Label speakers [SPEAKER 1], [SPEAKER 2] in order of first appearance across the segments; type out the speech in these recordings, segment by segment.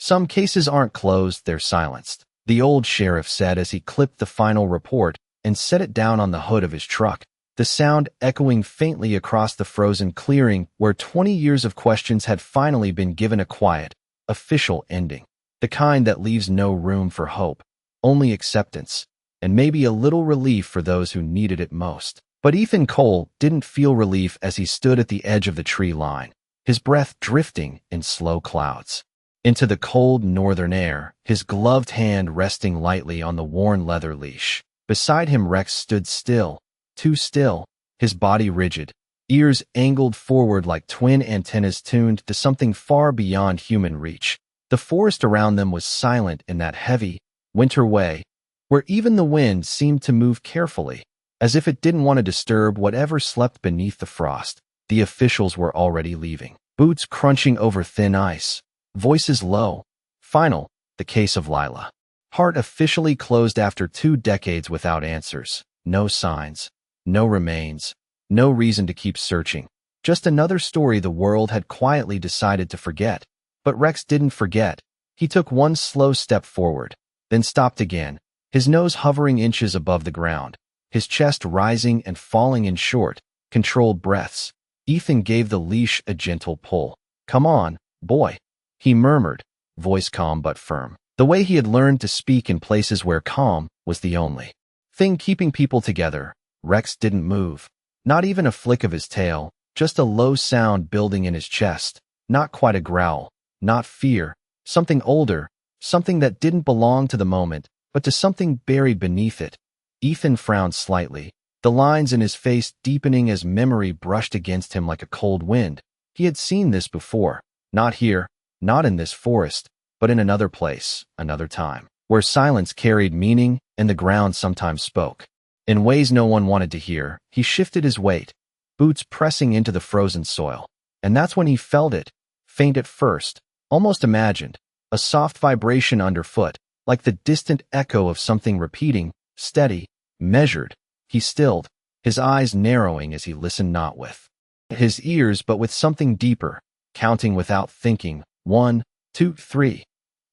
[SPEAKER 1] Some cases aren't closed, they're silenced, the old sheriff said as he clipped the final report and set it down on the hood of his truck, the sound echoing faintly across the frozen clearing where 20 years of questions had finally been given a quiet, official ending, the kind that leaves no room for hope, only acceptance, and maybe a little relief for those who needed it most. But Ethan Cole didn't feel relief as he stood at the edge of the tree line, his breath drifting in slow clouds into the cold northern air, his gloved hand resting lightly on the worn leather leash. Beside him, Rex stood still, too still, his body rigid, ears angled forward like twin antennas tuned to something far beyond human reach. The forest around them was silent in that heavy, winter way, where even the wind seemed to move carefully, as if it didn't want to disturb whatever slept beneath the frost. The officials were already leaving, boots crunching over thin ice, voices low. Final, the case of Lila Hart officially closed after 2 decades without answers. No signs, no remains, no reason to keep searching. Just another story the world had quietly decided to forget. But Rex didn't forget. He took one slow step forward, then stopped again, his nose hovering inches above the ground, his chest rising and falling in short, controlled breaths. Ethan gave the leash a gentle pull. "Come on, boy," he murmured, voice calm but firm. The way he had learned to speak in places where calm was the only thing keeping people together. Rex didn't move, not even a flick of his tail, just a low sound building in his chest. Not quite a growl, not fear, something older, something that didn't belong to the moment, but to something buried beneath it. Ethan frowned slightly, the lines in his face deepening as memory brushed against him like a cold wind. He had seen this before, not here, not in this forest, but in another place, another time, where silence carried meaning and the ground sometimes spoke. In ways no one wanted to hear, he shifted his weight, boots pressing into the frozen soil. And that's when he felt it, faint at first, almost imagined, a soft vibration underfoot, like the distant echo of something repeating, steady, measured. He stilled, his eyes narrowing as he listened, not with his ears but with something deeper, counting without thinking, 1, 2, 3,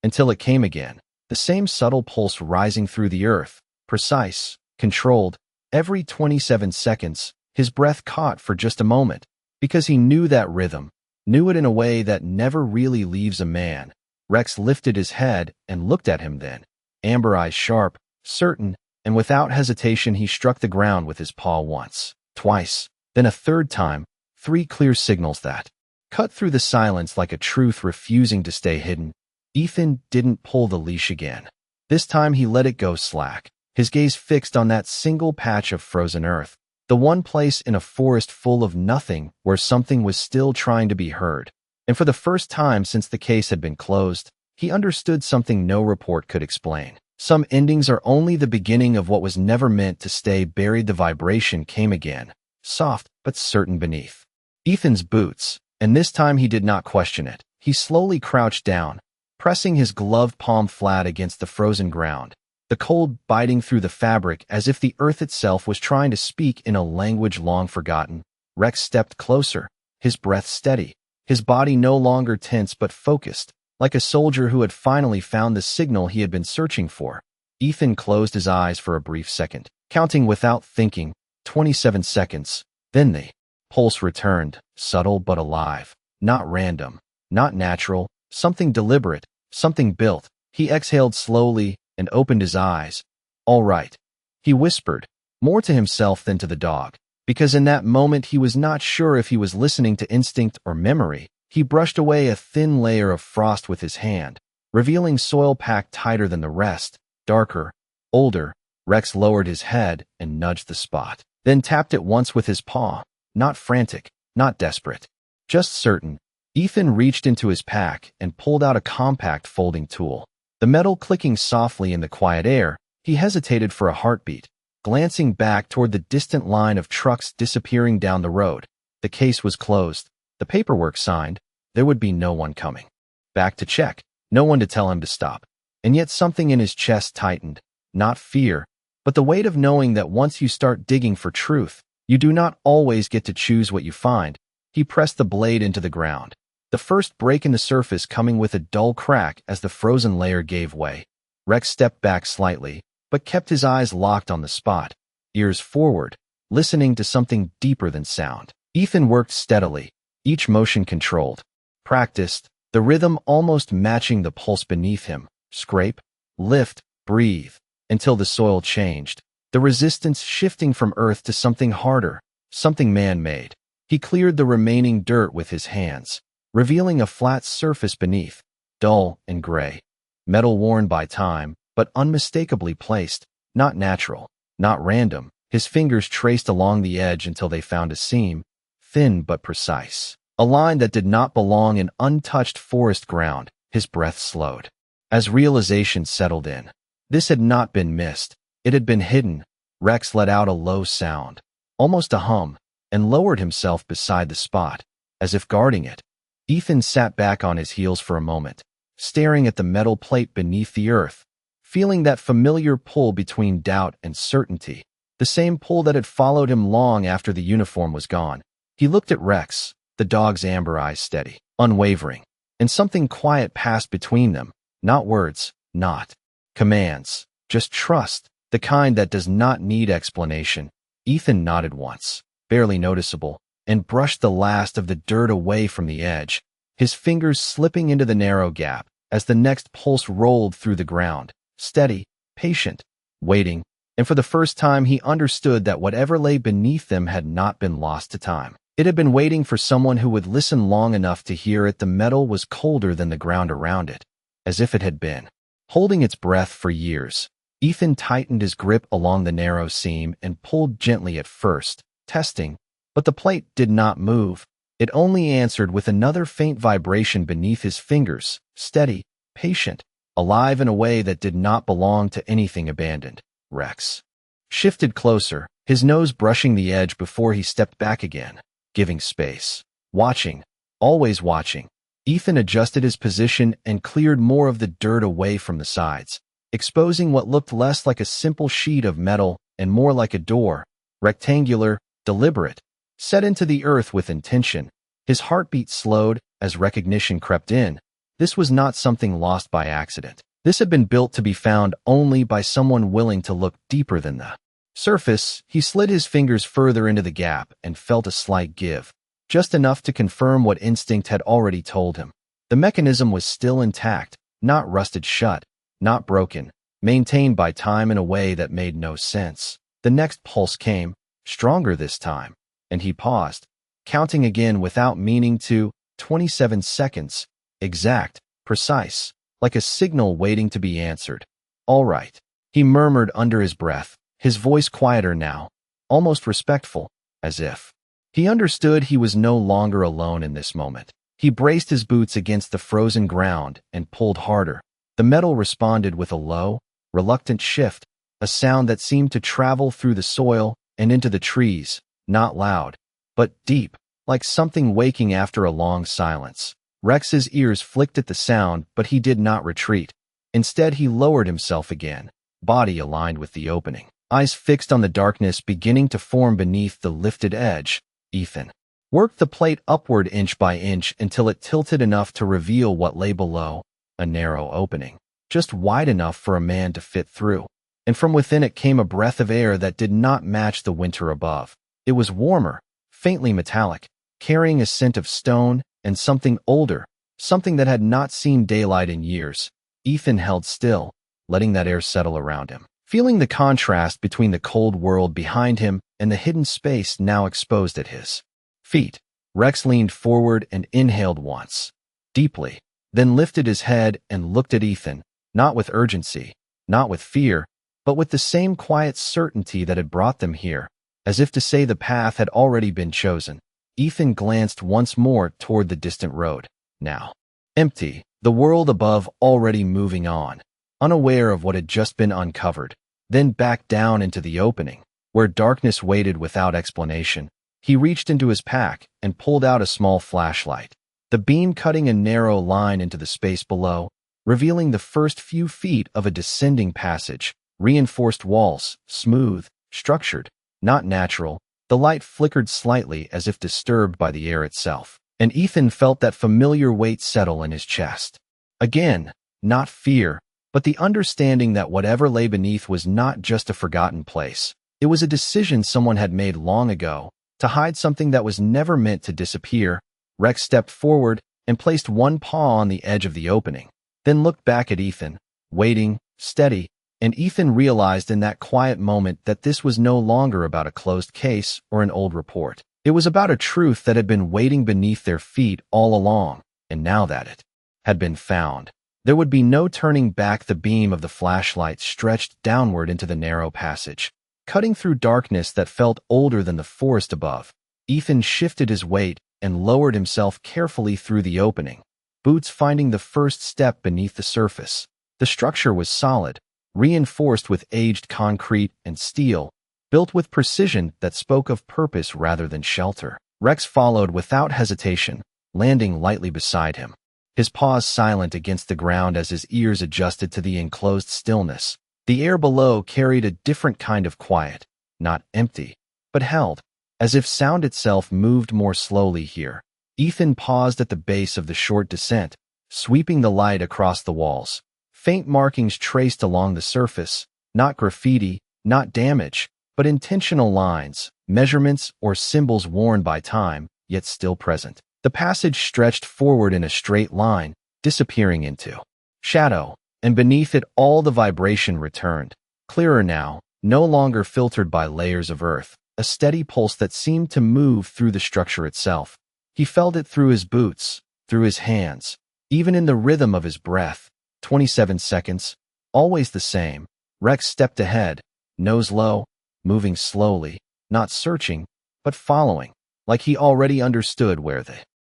[SPEAKER 1] until it came again, the same subtle pulse rising through the earth, precise, controlled, every 27 seconds. His breath caught for just a moment, because he knew that rhythm, knew it in a way that never really leaves a man. Rex lifted his head and looked at him then, amber eyes sharp, certain, and without hesitation he struck the ground with his paw once, twice, then a third time, 3 clear signals that cut through the silence like a truth refusing to stay hidden. Ethan didn't pull the leash again. This time he let it go slack, his gaze fixed on that single patch of frozen earth, the one place in a forest full of nothing where something was still trying to be heard. And for the first time since the case had been closed, he understood something no report could explain. Some endings are only the beginning of what was never meant to stay buried. The vibration came again, soft but certain beneath Ethan's boots, and this time he did not question it. He slowly crouched down, pressing his gloved palm flat against the frozen ground, the cold biting through the fabric as if the earth itself was trying to speak in a language long forgotten. Rex stepped closer, his breath steady, his body no longer tense but focused, like a soldier who had finally found the signal he had been searching for. Ethan closed his eyes for a brief second, counting without thinking, 27 seconds. Then the pulse returned, subtle but alive, not random, not natural, something deliberate, something built. He exhaled slowly and opened his eyes. "All right," he whispered, more to himself than to the dog, because in that moment he was not sure if he was listening to instinct or memory. He brushed away a thin layer of frost with his hand, revealing soil packed tighter than the rest, darker, older. Rex lowered his head and nudged the spot, then tapped it once with his paw, not frantic, not desperate, just certain. Ethan reached into his pack and pulled out a compact folding tool. The metal clicking softly in the quiet air, he hesitated for a heartbeat, glancing back toward the distant line of trucks disappearing down the road. The case was closed, the paperwork signed. There would be no one coming back to check, no one to tell him to stop. And yet something in his chest tightened, not fear, but the weight of knowing that once you start digging for truth, you do not always get to choose what you find. He pressed the blade into the ground, the first break in the surface coming with a dull crack as the frozen layer gave way. Rex stepped back slightly, but kept his eyes locked on the spot, ears forward, listening to something deeper than sound. Ethan worked steadily, each motion controlled, practiced, the rhythm almost matching the pulse beneath him. Scrape, lift, breathe, until the soil changed, the resistance shifting from earth to something harder, something man-made. He cleared the remaining dirt with his hands, revealing a flat surface beneath, dull and gray. Metal worn by time, but unmistakably placed, not natural, not random. His fingers traced along the edge until they found a seam, thin but precise. A line that did not belong in untouched forest ground. His breath slowed. As realization settled in, this had not been missed. It had been hidden. Rex let out a low sound, almost a hum, and lowered himself beside the spot, as if guarding it. Ethan sat back on his heels for a moment, staring at the metal plate beneath the earth, feeling that familiar pull between doubt and certainty, the same pull that had followed him long after the uniform was gone. He looked at Rex, the dog's amber eyes steady, unwavering, and something quiet passed between them. Not words, not commands, just trust, the kind that does not need explanation. Ethan nodded once, barely noticeable, and brushed the last of the dirt away from the edge, his fingers slipping into the narrow gap as the next pulse rolled through the ground, steady, patient, waiting, and for the first time he understood that whatever lay beneath them had not been lost to time. It had been waiting for someone who would listen long enough to hear it. The metal was colder than the ground around it, as if it had been holding its breath for years. Ethan tightened his grip along the narrow seam and pulled gently at first, testing, but the plate did not move. It only answered with another faint vibration beneath his fingers, steady, patient, alive in a way that did not belong to anything abandoned. Rex shifted closer, his nose brushing the edge before he stepped back again, giving space. Watching, always watching. Ethan adjusted his position and cleared more of the dirt away from the sides, exposing what looked less like a simple sheet of metal and more like a door, rectangular, deliberate, set into the earth with intention. His heartbeat slowed as recognition crept in. This was not something lost by accident. This had been built to be found only by someone willing to look deeper than the surface. He slid his fingers further into the gap and felt a slight give, just enough to confirm what instinct had already told him. The mechanism was still intact, not rusted shut, not broken, maintained by time in a way that made no sense. The next pulse came, stronger this time, and he paused, counting again without meaning to. 27 seconds, exact, precise, like a signal waiting to be answered. All right, he murmured under his breath, his voice quieter now, almost respectful, as if he understood he was no longer alone in this moment. He braced his boots against the frozen ground and pulled harder. The metal responded with a low, reluctant shift, a sound that seemed to travel through the soil and into the trees, not loud, but deep, like something waking after a long silence. Rex's ears flicked at the sound, but he did not retreat. Instead, he lowered himself again, body aligned with the opening, eyes fixed on the darkness beginning to form beneath the lifted edge. Ethan worked the plate upward inch by inch until it tilted enough to reveal what lay below, a narrow opening, just wide enough for a man to fit through. And from within it came a breath of air that did not match the winter above. It was warmer, faintly metallic, carrying a scent of stone and something older, something that had not seen daylight in years. Ethan held still, letting that air settle around him, feeling the contrast between the cold world behind him and the hidden space now exposed at his feet. Rex leaned forward and inhaled once, deeply, then lifted his head and looked at Ethan, not with urgency, not with fear, but with the same quiet certainty that had brought them here, as if to say the path had already been chosen. Ethan glanced once more toward the distant road, now empty, the world above already moving on, unaware of what had just been uncovered, then back down into the opening, where darkness waited without explanation. He reached into his pack and pulled out a small flashlight, the beam cutting a narrow line into the space below, revealing the first few feet of a descending passage, reinforced walls, smooth, structured, not natural. The light flickered slightly as if disturbed by the air itself. and Ethan felt that familiar weight settle in his chest. Again, not fear, but the understanding that whatever lay beneath was not just a forgotten place. It was a decision someone had made long ago, to hide something that was never meant to disappear. Rex stepped forward and placed one paw on the edge of the opening, then looked back at Ethan, waiting, steady, and Ethan realized in that quiet moment that this was no longer about a closed case or an old report. It was about a truth that had been waiting beneath their feet all along, and now that it had been found, there would be no turning back. The beam of the flashlight stretched downward into the narrow passage, cutting through darkness that felt older than the forest above. Ethan shifted his weight and lowered himself carefully through the opening, boots finding the first step beneath the surface. The structure was solid, reinforced with aged concrete and steel, built with precision that spoke of purpose rather than shelter. Rex followed without hesitation, landing lightly beside him, his paws silent against the ground as his ears adjusted to the enclosed stillness. The air below carried a different kind of quiet, not empty, but held, as if sound itself moved more slowly here. Ethan paused at the base of the short descent, sweeping the light across the walls. Faint markings traced along the surface, not graffiti, not damage, but intentional lines, measurements, or symbols worn by time, yet still present. The passage stretched forward in a straight line, disappearing into shadow, and beneath it all the vibration returned, clearer now, no longer filtered by layers of earth, a steady pulse that seemed to move through the structure itself. He felt it through his boots, through his hands, even in the rhythm of his breath. 27 seconds, always the same. Rex stepped ahead, nose low, moving slowly, not searching, but following, like he already understood where the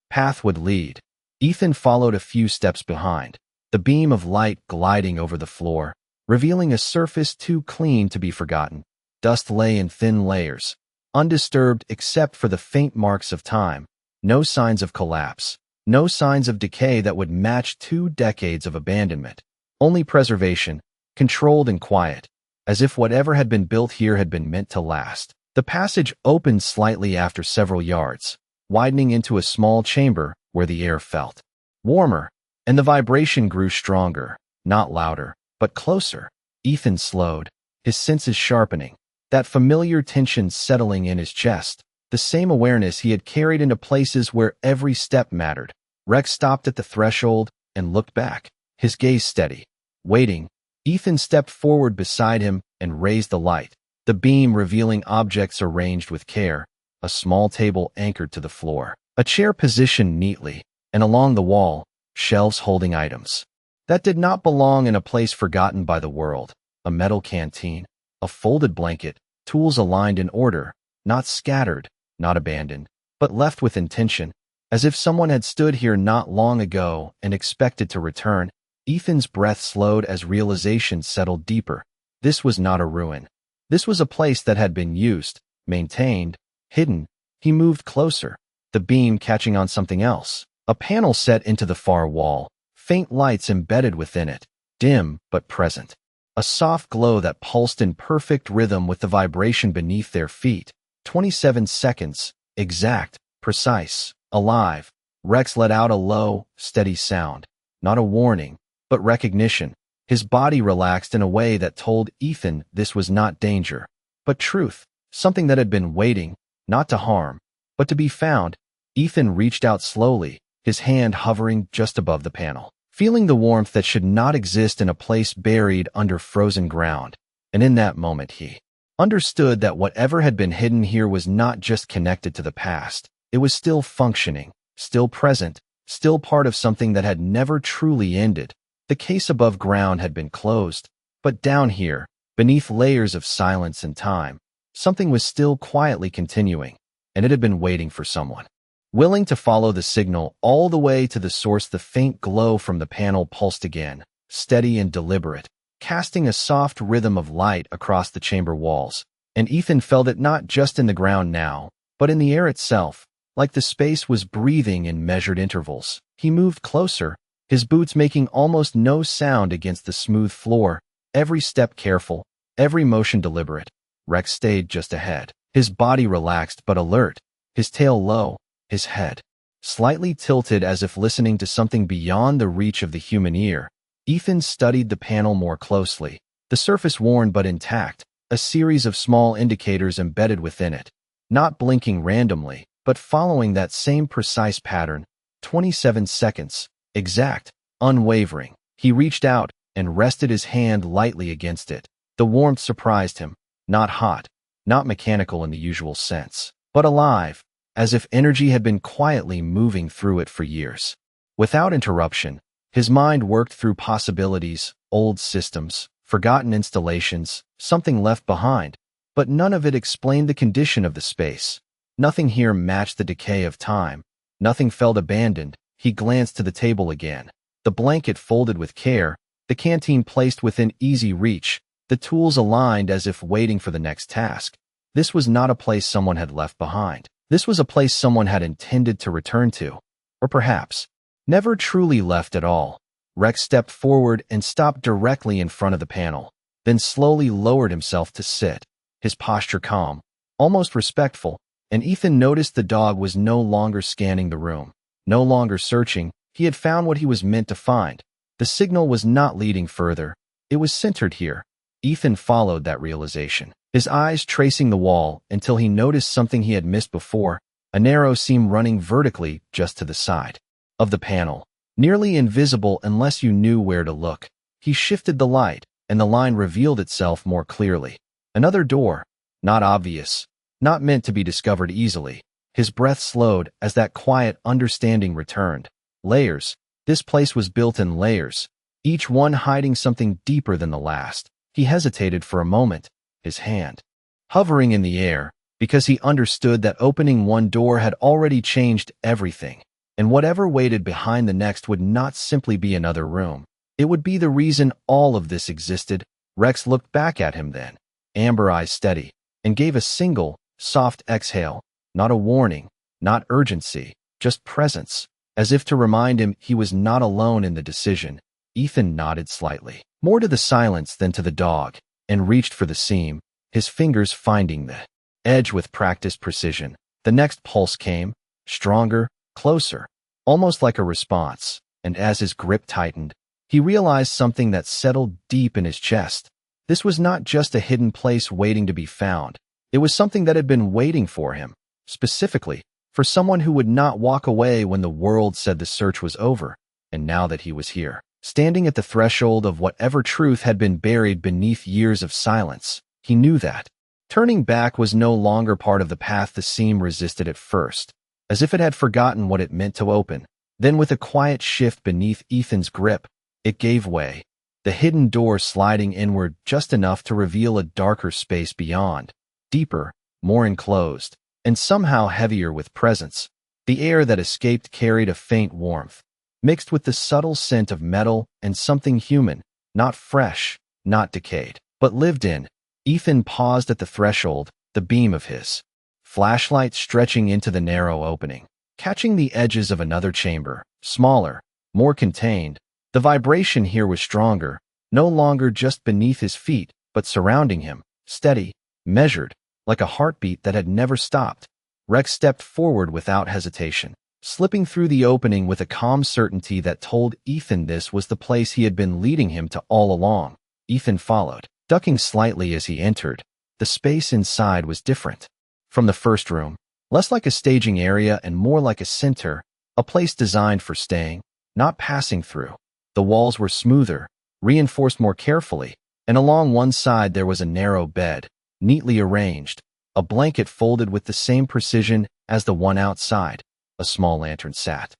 [SPEAKER 1] path would lead. Ethan followed a few steps behind, the beam of light gliding over the floor, revealing a surface too clean to be forgotten. Dust lay in thin layers, undisturbed except for the faint marks of time. No signs of collapse, no signs of decay that would match 2 decades of abandonment. Only preservation, controlled and quiet, as if whatever had been built here had been meant to last. The passage opened slightly after several yards, widening into a small chamber where the air felt warmer, and the vibration grew stronger, not louder, but closer. Ethan slowed, his senses sharpening, that familiar tension settling in his chest, the same awareness he had carried into places where every step mattered. Rex stopped at the threshold and looked back, his gaze steady, waiting. Ethan stepped forward beside him and raised the light, the beam revealing objects arranged with care, a small table anchored to the floor, a chair positioned neatly, and along the wall, shelves holding items that did not belong in a place forgotten by the world. A metal canteen, a folded blanket, tools aligned in order, not scattered, not abandoned, but left with intention, as if someone had stood here not long ago and expected to return. Ethan's breath slowed as realization settled deeper. This was not a ruin. This was a place that had been used, maintained, hidden. He moved closer, the beam catching on something else. A panel set into the far wall, faint lights embedded within it, dim but present. A soft glow that pulsed in perfect rhythm with the vibration beneath their feet. 27 seconds, exact, precise, alive. Rex let out a low, steady sound. Not a warning, but recognition. His body relaxed in a way that told Ethan this was not danger, but truth, something that had been waiting, not to harm, but to be found. Ethan reached out slowly, his hand hovering just above the panel, feeling the warmth that should not exist in a place buried under frozen ground. And in that moment he understood that whatever had been hidden here was not just connected to the past. It was still functioning, still present, still part of something that had never truly ended. The case above ground had been closed, but down here, beneath layers of silence and time, something was still quietly continuing, and it had been waiting for someone willing to follow the signal all the way to the source. The faint glow from the panel pulsed again, steady and deliberate, casting a soft rhythm of light across the chamber walls, and Ethan felt it not just in the ground now, but in the air itself, like the space was breathing in measured intervals. He moved closer, his boots making almost no sound against the smooth floor, every step careful, every motion deliberate. Rex stayed just ahead, his body relaxed but alert, his tail low, his head slightly tilted as if listening to something beyond the reach of the human ear. Ethan studied the panel more closely. The surface worn but intact, a series of small indicators embedded within it, not blinking randomly, but following that same precise pattern, 27 seconds, exact, unwavering. He reached out and rested his hand lightly against it. The warmth surprised him, not hot, not mechanical in the usual sense, but alive, as if energy had been quietly moving through it for years. Without interruption, his mind worked through possibilities, old systems, forgotten installations, something left behind, but none of it explained the condition of the space. Nothing here matched the decay of time. Nothing felt abandoned. He glanced to the table again. The blanket folded with care, the canteen placed within easy reach, the tools aligned as if waiting for the next task. This was not a place someone had left behind. This was a place someone had intended to return to. Or perhaps, never truly left at all. Rex stepped forward and stopped directly in front of the panel, then slowly lowered himself to sit, his posture calm, almost respectful, and Ethan noticed the dog was no longer scanning the room, no longer searching. He had found what he was meant to find. The signal was not leading further. It was centered here. Ethan followed that realization, his eyes tracing the wall until he noticed something he had missed before, a narrow seam running vertically just to the side of the panel, nearly invisible unless you knew where to look. He shifted the light, and the line revealed itself more clearly. Another door, not obvious, not meant to be discovered easily. His breath slowed as that quiet understanding returned. Layers. This place was built in layers, each one hiding something deeper than the last. He hesitated for a moment, his hand hovering in the air, because he understood that opening one door had already changed everything, and whatever waited behind the next would not simply be another room. It would be the reason all of this existed. Rex looked back at him then, amber eyes steady, and gave a single, soft exhale, not a warning, not urgency, just presence, as if to remind him he was not alone in the decision. Ethan nodded slightly, more to the silence than to the dog, and reached for the seam, his fingers finding the edge with practiced precision. The next pulse came, stronger, closer, almost like a response, and as his grip tightened, he realized something that settled deep in his chest. This was not just a hidden place waiting to be found. It was something that had been waiting for him, specifically, for someone who would not walk away when the world said the search was over. And now that he was here, standing at the threshold of whatever truth had been buried beneath years of silence, he knew that turning back was no longer part of the path the seam resisted at first, as if it had forgotten what it meant to open. Then with a quiet shift beneath Ethan's grip, it gave way, the hidden door sliding inward just enough to reveal a darker space beyond, deeper, more enclosed, and somehow heavier with presence. The air that escaped carried a faint warmth, mixed with the subtle scent of metal and something human, not fresh, not decayed, but lived in. Ethan paused at the threshold, the beam of his flashlight stretching into the narrow opening, catching the edges of another chamber, smaller, more contained. The vibration here was stronger, no longer just beneath his feet, but surrounding him, steady, measured, like a heartbeat that had never stopped. Rex stepped forward without hesitation, slipping through the opening with a calm certainty that told Ethan this was the place he had been leading him to all along. Ethan followed, ducking slightly as he entered. The space inside was different from the first room, less like a staging area and more like a center, a place designed for staying, not passing through. The walls were smoother, reinforced more carefully, and along one side there was a narrow bed, neatly arranged, a blanket folded with the same precision as the one outside. A small lantern sat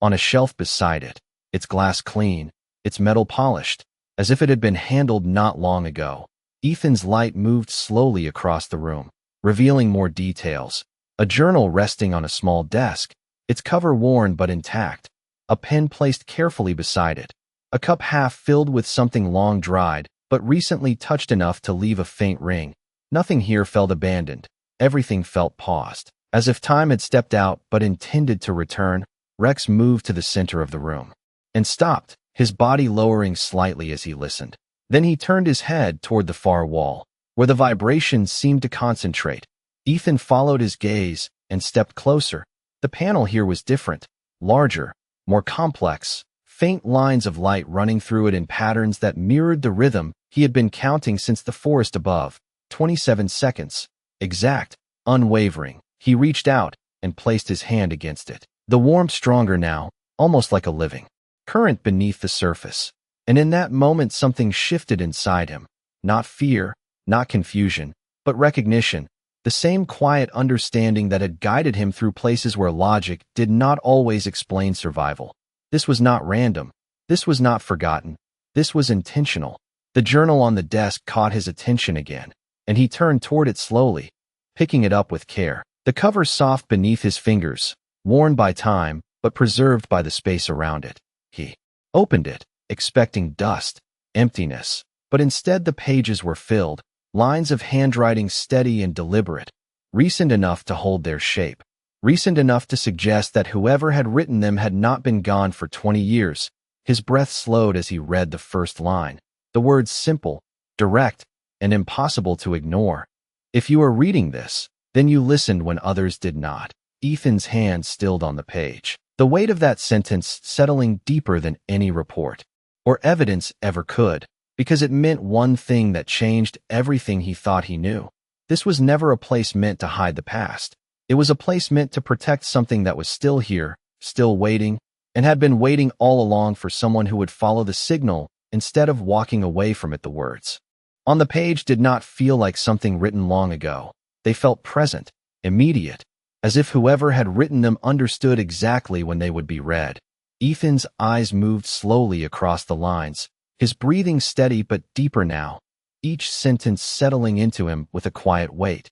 [SPEAKER 1] on a shelf beside it, its glass clean, its metal polished, as if it had been handled not long ago. Ethan's light moved slowly across the room, revealing more details. A journal resting on a small desk, its cover worn but intact, a pen placed carefully beside it, a cup half filled with something long dried, but recently touched enough to leave a faint ring. Nothing here felt abandoned. Everything felt paused, as if time had stepped out but intended to return. Rex moved to the center of the room and stopped, his body lowering slightly as he listened. Then he turned his head toward the far wall, where the vibrations seemed to concentrate. Ethan followed his gaze and stepped closer, The panel here was different, larger, more complex, faint lines of light running through it in patterns that mirrored the rhythm he had been counting since the forest above. 27 seconds. Exact, unwavering. He reached out and placed his hand against it. The warmth stronger now, almost like a living current beneath the surface. And in that moment something shifted inside him. Not fear, not confusion, but recognition. The same quiet understanding that had guided him through places where logic did not always explain survival. This was not random. This was not forgotten. This was intentional. The journal on the desk caught his attention again, and he turned toward it slowly, picking it up with care. The cover soft beneath his fingers, worn by time, but preserved by the space around it. He opened it, expecting dust, emptiness, but instead the pages were filled, lines of handwriting steady and deliberate, recent enough to hold their shape, recent enough to suggest that whoever had written them had not been gone for 20 years. His breath slowed as he read the first line. The words simple, direct, and impossible to ignore. If you are reading this, then you listened when others did not. Ethan's hand stilled on the page. The weight of that sentence settling deeper than any report or evidence ever could, because it meant one thing that changed everything he thought he knew. This was never a place meant to hide the past. It was a place meant to protect something that was still here, still waiting, and had been waiting all along for someone who would follow the signal instead of walking away from it. The words on the page did not feel like something written long ago. They felt present, immediate, as if whoever had written them understood exactly when they would be read. Ethan's eyes moved slowly across the lines, his breathing steady but deeper now, each sentence settling into him with a quiet weight.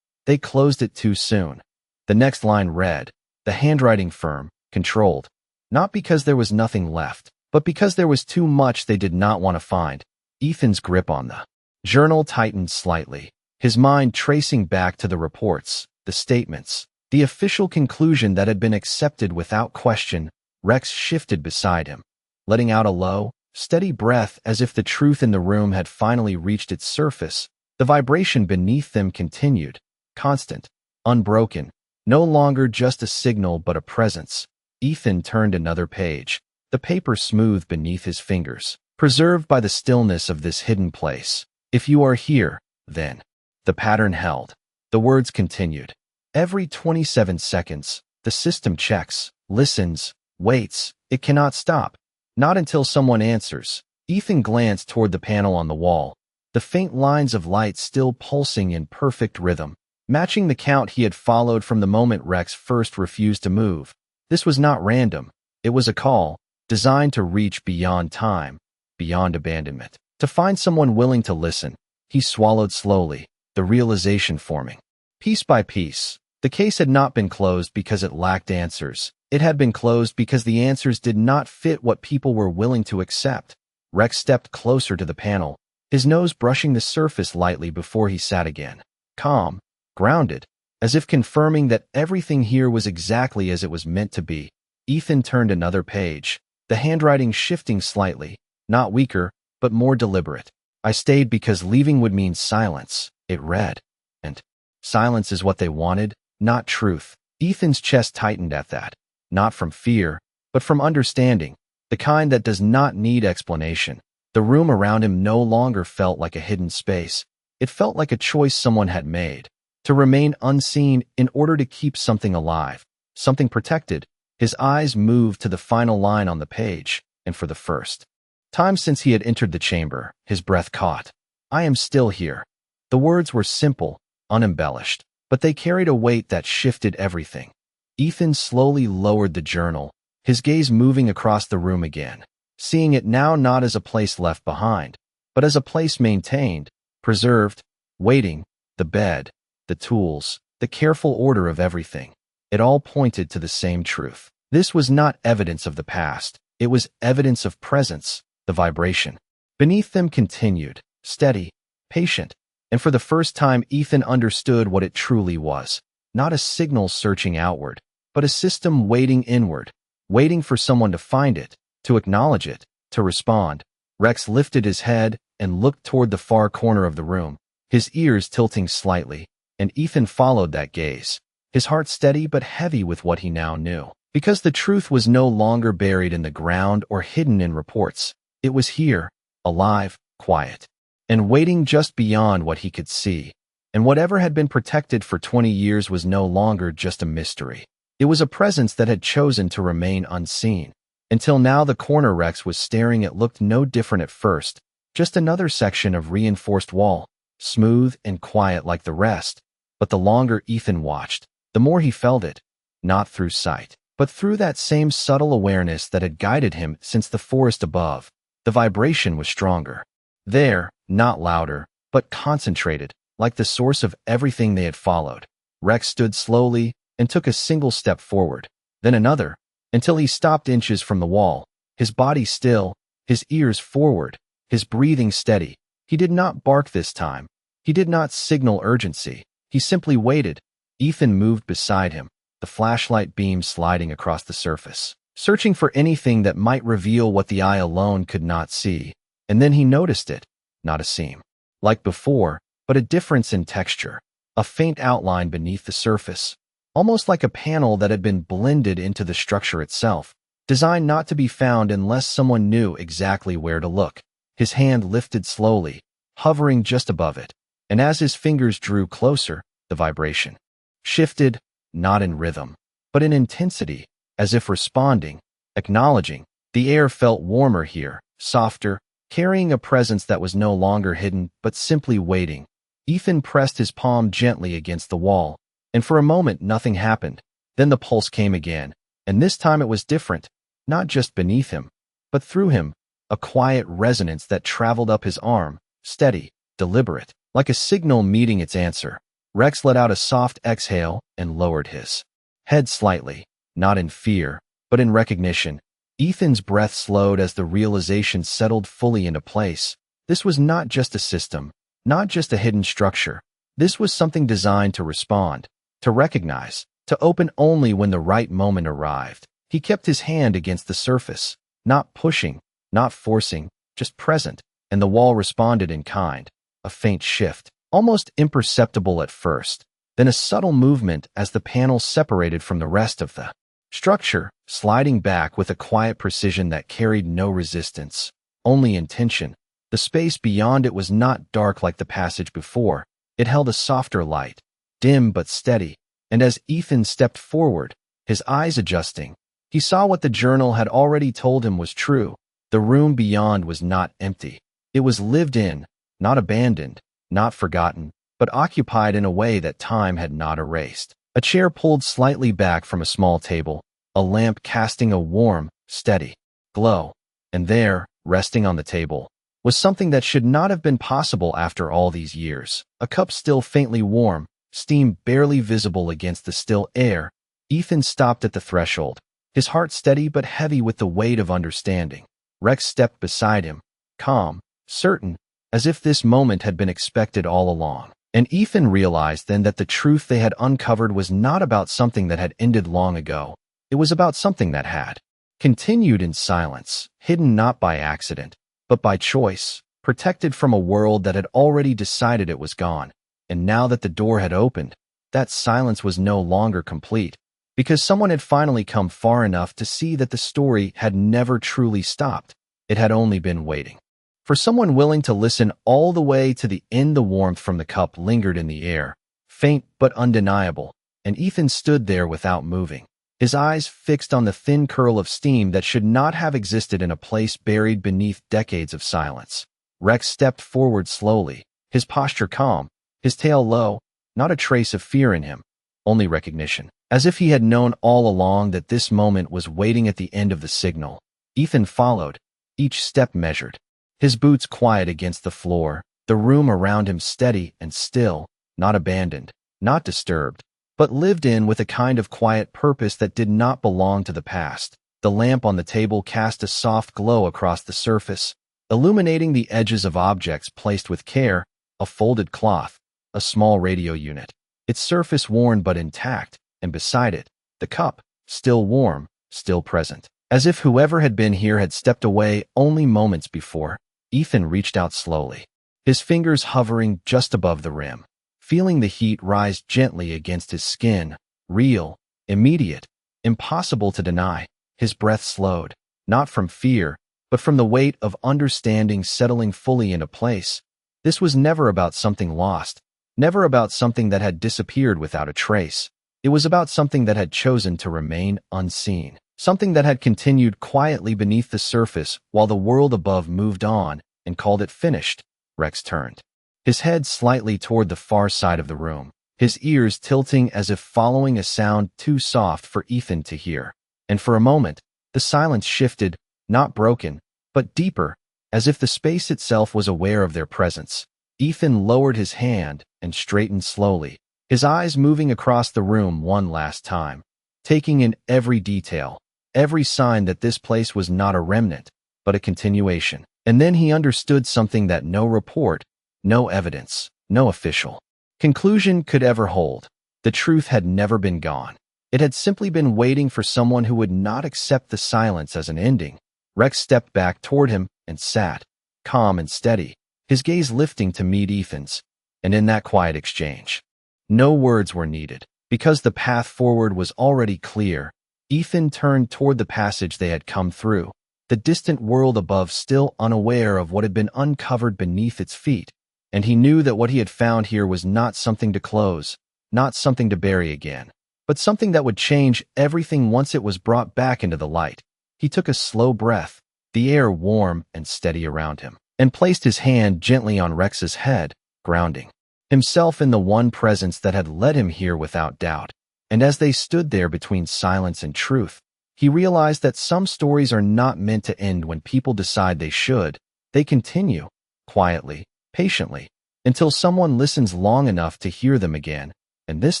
[SPEAKER 1] They closed it too soon. The next line read, the handwriting firm, controlled, not because there was nothing left, but because there was too much they did not want to find. Ethan's grip on the journal tightened slightly, his mind tracing back to the reports, the statements, the official conclusion that had been accepted without question. Rex shifted beside him, letting out a low, steady breath as if the truth in the room had finally reached its surface. The vibration beneath them continued, constant, unbroken, no longer just a signal but a presence. Ethan turned another page, the paper smooth beneath his fingers, preserved by the stillness of this hidden place. If you are here, then. The pattern held. The words continued. Every 27 seconds, the system checks, listens, waits. It cannot stop. Not until someone answers. Ethan glanced toward the panel on the wall, the faint lines of light still pulsing in perfect rhythm, matching the count he had followed from the moment Rex first refused to move. This was not random. It was a call, designed to reach beyond time, beyond abandonment, to find someone willing to listen. He swallowed slowly, the realization forming. Piece by piece, the case had not been closed because it lacked answers. It had been closed because the answers did not fit what people were willing to accept. Rex stepped closer to the panel, his nose brushing the surface lightly before he sat again. Calm, grounded, as if confirming that everything here was exactly as it was meant to be. Ethan turned another page, the handwriting shifting slightly, not weaker, but more deliberate. I stayed because leaving would mean silence, it read. And silence is what they wanted, not truth. Ethan's chest tightened at that, not from fear, but from understanding, the kind that does not need explanation. The room around him no longer felt like a hidden space. It felt like a choice someone had made, to remain unseen in order to keep something alive, something protected. His eyes moved to the final line on the page, and for the first time since he had entered the chamber, his breath caught. I am still here. The words were simple, unembellished, but they carried a weight that shifted everything. Ethan slowly lowered the journal, his gaze moving across the room again, seeing it now not as a place left behind, but as a place maintained, preserved, waiting. The bed, the tools, the careful order of everything. It all pointed to the same truth. This was not evidence of the past. It was evidence of presence, the vibration. Beneath them continued, steady, patient, and for the first time Ethan understood what it truly was. Not a signal searching outward, but a system waiting inward, waiting for someone to find it, to acknowledge it, to respond. Rex lifted his head and looked toward the far corner of the room, his ears tilting slightly, and Ethan followed that gaze. his heart steady but heavy with what he now knew. Because the truth was no longer buried in the ground or hidden in reports. It was here, alive, quiet, and waiting just beyond what he could see. And whatever had been protected for 20 years was no longer just a mystery. It was a presence that had chosen to remain unseen. Until now, the corner Rex was staring at looked no different at first, just another section of reinforced wall, smooth and quiet like the rest. But the longer Ethan watched, the more he felt it, not through sight, but through that same subtle awareness that had guided him since the forest above. The vibration was stronger. There, not louder, but concentrated, like the source of everything they had followed. Rex stood slowly and took a single step forward, then another, until he stopped inches from the wall, his body still, his ears forward, his breathing steady. He did not bark this time. He did not signal urgency. He simply waited. Ethan moved beside him, the flashlight beam sliding across the surface, searching for anything that might reveal what the eye alone could not see. And then he noticed it, not a seam, like before, but a difference in texture, a faint outline beneath the surface, almost like a panel that had been blended into the structure itself, designed not to be found unless someone knew exactly where to look. His hand lifted slowly, hovering just above it, and as his fingers drew closer, the vibration shifted, not in rhythm, but in intensity, as if responding, acknowledging. The air felt warmer here, softer, carrying a presence that was no longer hidden, but simply waiting. Ethan pressed his palm gently against the wall, and for a moment nothing happened. Then the pulse came again, and this time it was different, not just beneath him, but through him, a quiet resonance that traveled up his arm, steady, deliberate, like a signal meeting its answer. Rex let out a soft exhale and lowered his head slightly, not in fear, but in recognition. Ethan's breath slowed as the realization settled fully into place. This was not just a system, not just a hidden structure. This was something designed to respond, to recognize, to open only when the right moment arrived. He kept his hand against the surface, not pushing, not forcing, just present, and the wall responded in kind, a faint shift, almost imperceptible at first, then a subtle movement as the panel separated from the rest of the structure, sliding back with a quiet precision that carried no resistance, only intention. The space beyond it was not dark like the passage before. It held a softer light, dim but steady, and as Ethan stepped forward, his eyes adjusting, he saw what the journal had already told him was true. The room beyond was not empty. It was lived in, not abandoned, not forgotten, but occupied in a way that time had not erased. A chair pulled slightly back from a small table, a lamp casting a warm, steady glow, and there, resting on the table, was something that should not have been possible after all these years. A cup still faintly warm, steam barely visible against the still air. Ethan stopped at the threshold, his heart steady but heavy with the weight of understanding. Rex stepped beside him, calm, certain, as if this moment had been expected all along. And Ethan realized then that the truth they had uncovered was not about something that had ended long ago. It was about something that had continued in silence, hidden not by accident, but by choice, protected from a world that had already decided it was gone. And now that the door had opened, that silence was no longer complete, because someone had finally come far enough to see that the story had never truly stopped. It had only been waiting for someone willing to listen all the way to the end. The warmth from the cup lingered in the air, faint but undeniable, and Ethan stood there without moving, his eyes fixed on the thin curl of steam that should not have existed in a place buried beneath decades of silence. Rex stepped forward slowly, his posture calm, his tail low, not a trace of fear in him, only recognition, as if he had known all along that this moment was waiting at the end of the signal. Ethan followed, each step measured, his boots quiet against the floor, the room around him steady and still, not abandoned, not disturbed, but lived in with a kind of quiet purpose that did not belong to the past. The lamp on the table cast a soft glow across the surface, illuminating the edges of objects placed with care, a folded cloth, a small radio unit, its surface worn but intact, and beside it, the cup, still warm, still present. As if whoever had been here had stepped away only moments before. Ethan reached out slowly, his fingers hovering just above the rim, feeling the heat rise gently against his skin. real, immediate, impossible to deny. His breath slowed, not from fear, but from the weight of understanding settling fully into place. This was never about something lost, never about something that had disappeared without a trace. It was about something that had chosen to remain unseen, something that had continued quietly beneath the surface while the world above moved on and called it finished. Rex turned, his head slightly toward the far side of the room, his ears tilting as if following a sound too soft for Ethan to hear. And for a moment, the silence shifted, not broken, but deeper, as if the space itself was aware of their presence. Ethan lowered his hand and straightened slowly, his eyes moving across the room one last time, taking in every detail, every sign that this place was not a remnant, but a continuation. And then he understood something that no report, no evidence, no official conclusion could ever hold. The truth had never been gone. It had simply been waiting for someone who would not accept the silence as an ending. Rex stepped back toward him and sat, calm and steady, his gaze lifting to meet Ethan's. And in that quiet exchange, no words were needed. Because the path forward was already clear, Ethan turned toward the passage they had come through, the distant world above still unaware of what had been uncovered beneath its feet. And he knew that what he had found here was not something to close, not something to bury again, but something that would change everything once it was brought back into the light. He took a slow breath, the air warm and steady around him, and placed his hand gently on Rex's head, grounding himself in the one presence that had led him here without doubt. And as they stood there between silence and truth, he realized that some stories are not meant to end when people decide they should. They continue, quietly, patiently, until someone listens long enough to hear them again, and this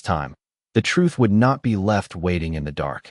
[SPEAKER 1] time, the truth would not be left waiting in the dark.